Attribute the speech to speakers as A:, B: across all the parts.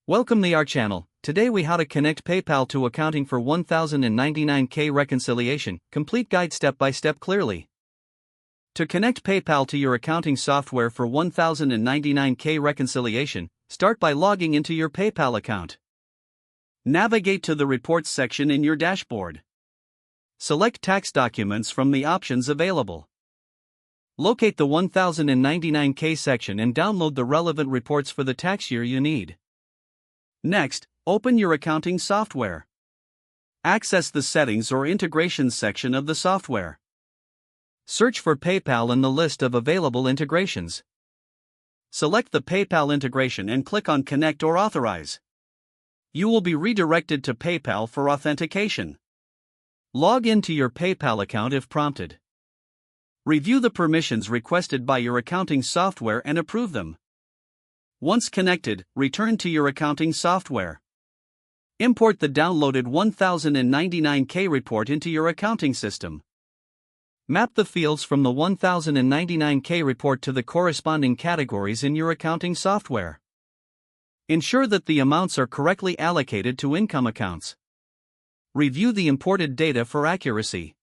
A: Welcome to our channel. Today we how to connect PayPal to accounting for 1099K reconciliation, complete guide step by step clearly. To connect PayPal to your accounting software for 1099K reconciliation, start by logging into your PayPal account. Navigate to the reports section in your dashboard. Select tax documents from the options available. Locate the 1099K section and download the relevant reports for the tax year you need. Next, open your accounting software. Access the Settings or Integrations section of the software. Search for PayPal in the list of available integrations. Select the PayPal integration and click on Connect or Authorize. You will be redirected to PayPal for authentication. Log into your PayPal account if prompted. Review the permissions requested by your accounting software and approve them. Once connected, return to your accounting software. Import the downloaded 1099K report into your accounting system. Map the fields from the 1099K report to the corresponding categories in your accounting software. Ensure that the amounts are correctly allocated to income accounts. Review the imported data for accuracy.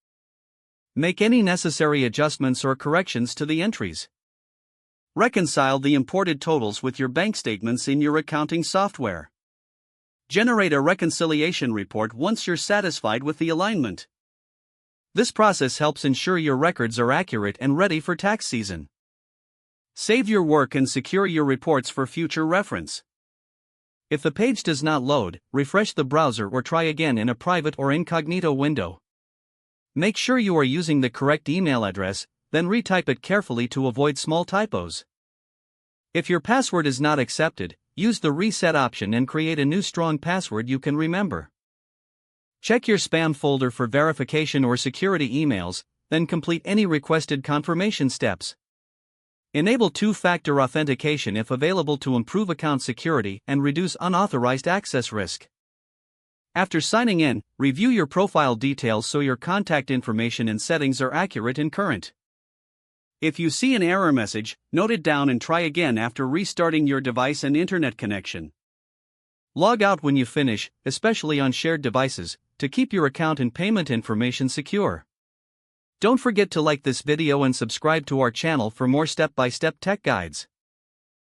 A: Make any necessary adjustments or corrections to the entries. Reconcile the imported totals with your bank statements in your accounting software. Generate a reconciliation report once you're satisfied with the alignment. This process helps ensure your records are accurate and ready for tax season. Save your work and secure your reports for future reference. If the page does not load, refresh the browser or try again in a private or incognito window. Make sure you are using the correct email address, then retype it carefully to avoid small typos. If your password is not accepted, use the reset option and create a new strong password you can remember. Check your spam folder for verification or security emails, then complete any requested confirmation steps. Enable two-factor authentication if available to improve account security and reduce unauthorized access risk. After signing in, review your profile details so your contact information and settings are accurate and current. If you see an error message, note it down and try again after restarting your device and internet connection. Log out when you finish, especially on shared devices, to keep your account and payment information secure. Don't forget to like this video and subscribe to our channel for more step-by-step tech guides.